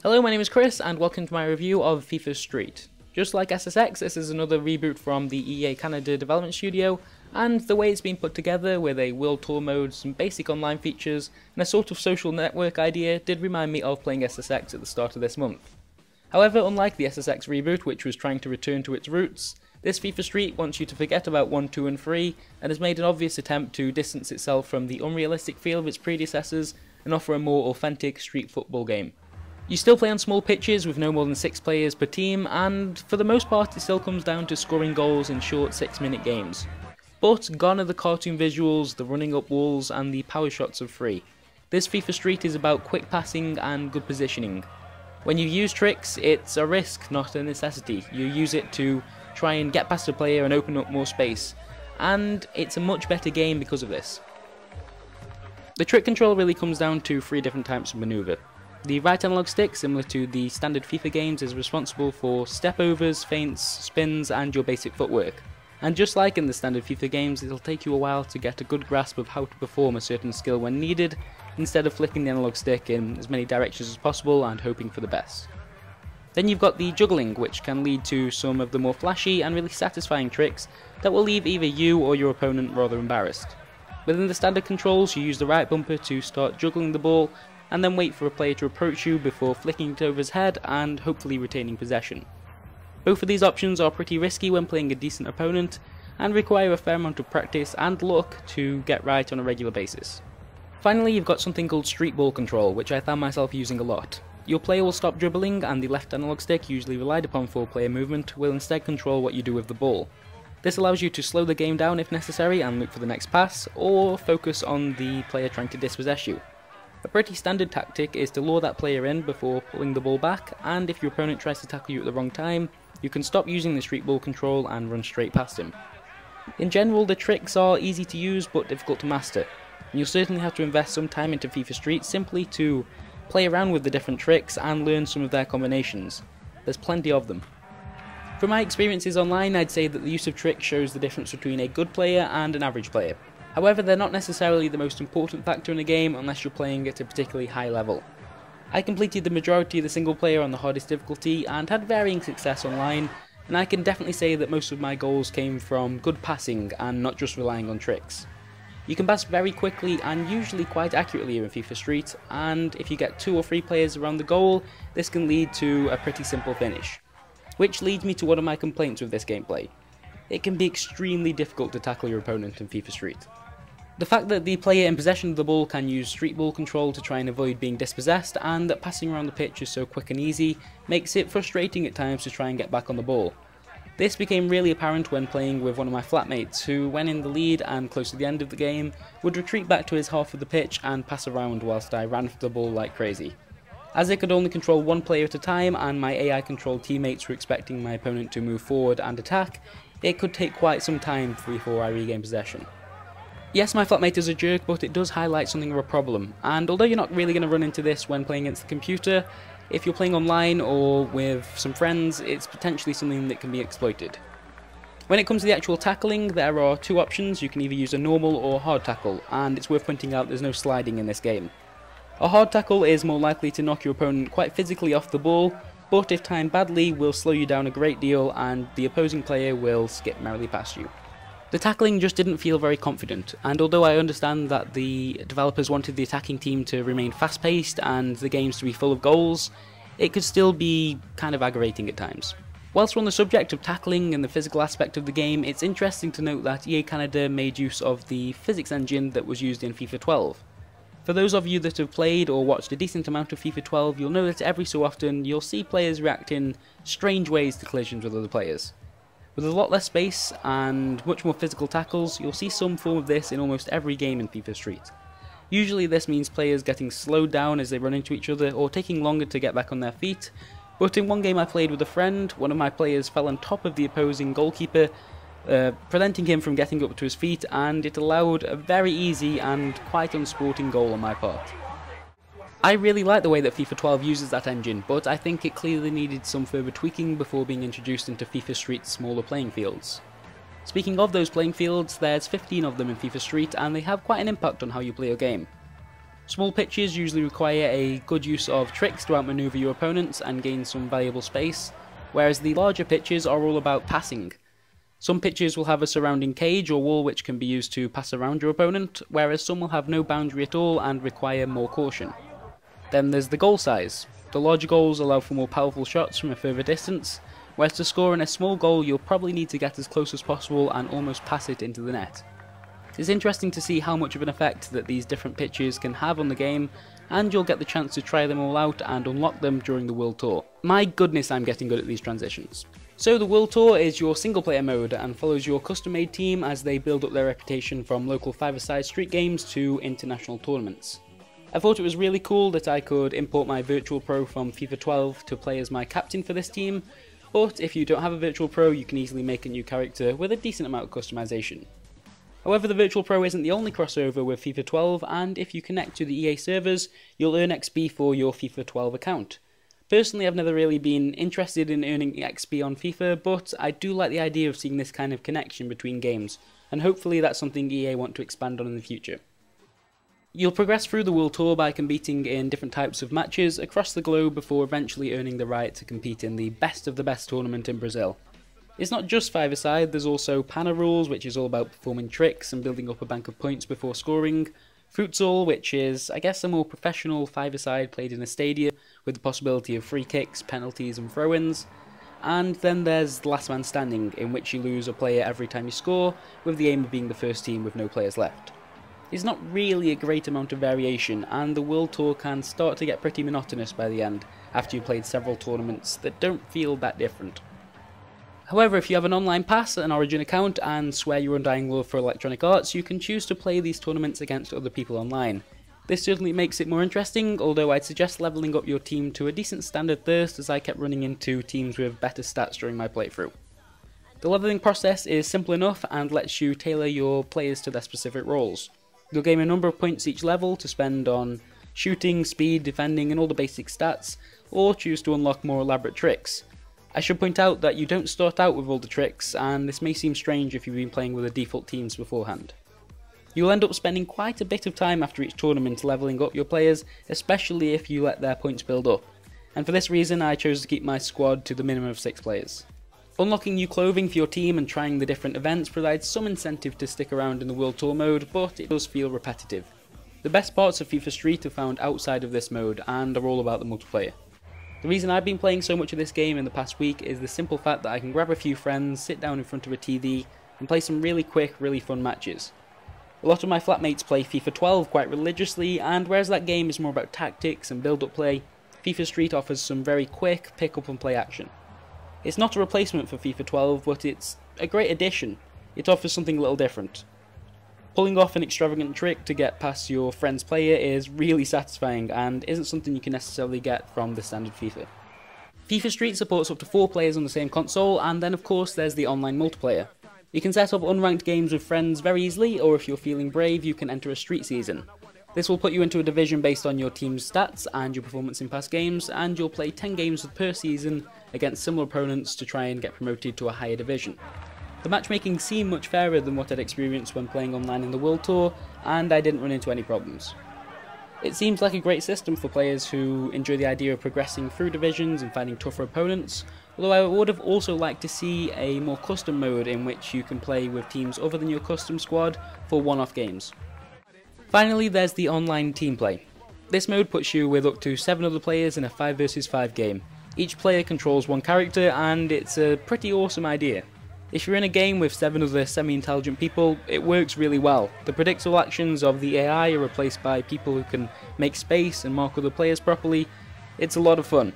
Hello, my name is Chris and welcome to my review of Fifa Street. Just like SSX, this is another reboot from the EA Canada development studio, and the way it's been put together with a World Tour mode, some basic online features, and a sort of social network idea did remind me of playing SSX at the start of this month. However, unlike the SSX reboot, which was trying to return to its roots, this Fifa Street wants you to forget about 1, 2 and 3, and has made an obvious attempt to distance itself from the unrealistic feel of its predecessors and offer a more authentic street football game. You still play on small pitches with no more than 6 players per team, and for the most part it still comes down to scoring goals in short 6-minute games. But gone are the cartoon visuals, the running up walls and the power shots of 3. This Fifa Street is about quick passing and good positioning. When you use tricks, it's a risk, not a necessity. You use it to try and get past a player and open up more space, and it's a much better game because of this. The trick control really comes down to 3 different types of manoeuvre. The right analog stick, similar to the standard FIFA games, is responsible for step overs, feints, spins and your basic footwork. And just like in the standard FIFA games, it'll take you a while to get a good grasp of how to perform a certain skill when needed, instead of flicking the analog stick in as many directions as possible and hoping for the best. Then you've got the juggling, which can lead to some of the more flashy and really satisfying tricks that will leave either you or your opponent rather embarrassed. Within the standard controls, you use the right bumper to start juggling the ball, and then wait for a player to approach you before flicking it over his head and hopefully retaining possession. Both of these options are pretty risky when playing a decent opponent, and require a fair amount of practice and luck to get right on a regular basis. Finally, you've got something called street ball control, which I found myself using a lot. Your player will stop dribbling, and the left analog stick, usually relied upon for player movement, will instead control what you do with the ball. This allows you to slow the game down if necessary and look for the next pass, or focus on the player trying to dispossess you. A pretty standard tactic is to lure that player in before pulling the ball back, and if your opponent tries to tackle you at the wrong time, you can stop using the street ball control and run straight past him. In general, the tricks are easy to use but difficult to master, and you'll certainly have to invest some time into FIFA Street simply to play around with the different tricks and learn some of their combinations. There's plenty of them. From my experiences online, I'd say that the use of tricks shows the difference between a good player and an average player. However, they're not necessarily the most important factor in a game unless you're playing at a particularly high level. I completed the majority of the single player on the hardest difficulty and had varying success online, and I can definitely say that most of my goals came from good passing and not just relying on tricks. You can pass very quickly and usually quite accurately in FIFA Street, and if you get 2 or 3 players around the goal, this can lead to a pretty simple finish. Which leads me to one of my complaints with this gameplay. It can be extremely difficult to tackle your opponent in FIFA Street. The fact that the player in possession of the ball can use street ball control to try and avoid being dispossessed, and that passing around the pitch is so quick and easy, makes it frustrating at times to try and get back on the ball. This became really apparent when playing with one of my flatmates, who, when in the lead and close to the end of the game, would retreat back to his half of the pitch and pass around whilst I ran for the ball like crazy. As I could only control one player at a time and my AI controlled teammates were expecting my opponent to move forward and attack, it could take quite some time before I regained possession. Yes, my flatmate is a jerk, but it does highlight something of a problem, and although you're not really going to run into this when playing against the computer, if you're playing online or with some friends, it's potentially something that can be exploited. When it comes to the actual tackling, there are 2 options. You can either use a normal or hard tackle, and it's worth pointing out there's no sliding in this game. A hard tackle is more likely to knock your opponent quite physically off the ball, but if timed badly will slow you down a great deal and the opposing player will skip merrily past you. The tackling just didn't feel very confident, and although I understand that the developers wanted the attacking team to remain fast-paced and the games to be full of goals, it could still be kind of aggravating at times. Whilst we're on the subject of tackling and the physical aspect of the game, it's interesting to note that EA Canada made use of the physics engine that was used in FIFA 12. For those of you that have played or watched a decent amount of FIFA 12, you'll know that every so often you'll see players react in strange ways to collisions with other players. With a lot less space and much more physical tackles, you'll see some form of this in almost every game in FIFA Street. Usually this means players getting slowed down as they run into each other or taking longer to get back on their feet, but in one game I played with a friend, one of my players fell on top of the opposing goalkeeper, preventing him from getting up to his feet, and it allowed a very easy and quite unsporting goal on my part. I really like the way that FIFA 12 uses that engine, but I think it clearly needed some further tweaking before being introduced into FIFA Street's smaller playing fields. Speaking of those playing fields, there's 15 of them in FIFA Street and they have quite an impact on how you play your game. Small pitches usually require a good use of tricks to outmaneuver your opponents and gain some valuable space, whereas the larger pitches are all about passing. Some pitches will have a surrounding cage or wall which can be used to pass around your opponent, whereas some will have no boundary at all and require more caution. Then there's the goal size. The larger goals allow for more powerful shots from a further distance, whereas to score in a small goal you'll probably need to get as close as possible and almost pass it into the net. It's interesting to see how much of an effect that these different pitches can have on the game, and you'll get the chance to try them all out and unlock them during the World Tour. My goodness, I'm getting good at these transitions. So the World Tour is your single player mode and follows your custom made team as they build up their reputation from local 5-a-side street games to international tournaments. I thought it was really cool that I could import my virtual pro from FIFA 12 to play as my captain for this team, but if you don't have a virtual pro you can easily make a new character with a decent amount of customization. However, the virtual pro isn't the only crossover with FIFA 12, and if you connect to the EA servers you'll earn XP for your FIFA 12 account. Personally, I've never really been interested in earning XP on FIFA, but I do like the idea of seeing this kind of connection between games, and hopefully that's something EA want to expand on in the future. You'll progress through the World Tour by competing in different types of matches across the globe before eventually earning the right to compete in the best of the best tournament in Brazil. It's not just 5-a-side, there's also Pana rules, which is all about performing tricks and building up a bank of points before scoring, Futsal, which is, I guess, a more professional 5-a-side played in a stadium with the possibility of free kicks, penalties and throw-ins. And then there's Last Man Standing, in which you lose a player every time you score, with the aim of being the first team with no players left. It's not really a great amount of variation, and the World Tour can start to get pretty monotonous by the end, after you've played several tournaments that don't feel that different. However, if you have an online pass, an Origin account, and swear your undying love for Electronic Arts, you can choose to play these tournaments against other people online. This certainly makes it more interesting, although I'd suggest levelling up your team to a decent standard first, as I kept running into teams with better stats during my playthrough. The levelling process is simple enough and lets you tailor your players to their specific roles. You'll gain a number of points each level to spend on shooting, speed, defending and all the basic stats, or choose to unlock more elaborate tricks. I should point out that you don't start out with all the tricks, and this may seem strange if you've been playing with the default teams beforehand. You'll end up spending quite a bit of time after each tournament levelling up your players, especially if you let their points build up, and for this reason I chose to keep my squad to the minimum of 6 players. Unlocking new clothing for your team and trying the different events provides some incentive to stick around in the World Tour mode, but it does feel repetitive. The best parts of FIFA Street are found outside of this mode and are all about the multiplayer. The reason I've been playing so much of this game in the past week is the simple fact that I can grab a few friends, sit down in front of a TV, and play some really quick, really fun matches. A lot of my flatmates play FIFA 12 quite religiously, and whereas that game is more about tactics and build-up play, FIFA Street offers some very quick pick-up-and-play action. It's not a replacement for FIFA 12, but it's a great addition. It offers something a little different. Pulling off an extravagant trick to get past your friend's player is really satisfying and isn't something you can necessarily get from the standard FIFA. FIFA Street supports up to 4 players on the same console, and then of course there's the online multiplayer. You can set up unranked games with friends very easily, or if you're feeling brave you can enter a street season. This will put you into a division based on your team's stats and your performance in past games, and you'll play 10 games per season against similar opponents to try and get promoted to a higher division. The matchmaking seemed much fairer than what I'd experienced when playing online in the World Tour, and I didn't run into any problems. It seems like a great system for players who enjoy the idea of progressing through divisions and finding tougher opponents, although I would have also liked to see a more custom mode in which you can play with teams other than your custom squad for one-off games. Finally, there's the online team play. This mode puts you with up to 7 other players in a 5 vs 5 game. Each player controls one character, and it's a pretty awesome idea. If you're in a game with 7 other semi-intelligent people, it works really well. The predictable actions of the AI are replaced by people who can make space and mark other players properly. It's a lot of fun.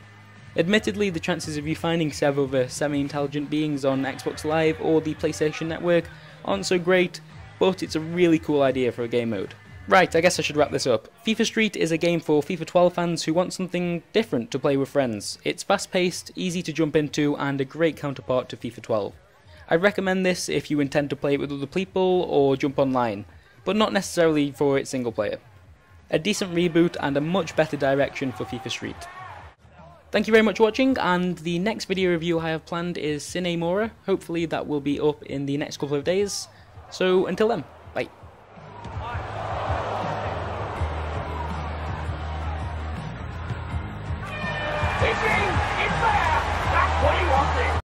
Admittedly, the chances of you finding 7 other semi-intelligent beings on Xbox Live or the PlayStation Network aren't so great, but it's a really cool idea for a game mode. Right, I guess I should wrap this up. FIFA Street is a game for FIFA 12 fans who want something different to play with friends. It's fast-paced, easy to jump into, and a great counterpart to FIFA 12. I'd recommend this if you intend to play it with other people or jump online, but not necessarily for its single player. A decent reboot and a much better direction for FIFA Street. Thank you very much for watching, and the next video review I have planned is Cine Mora. Hopefully that will be up in the next couple of days. So until then, bye. It's in! It's there! That's what he wanted!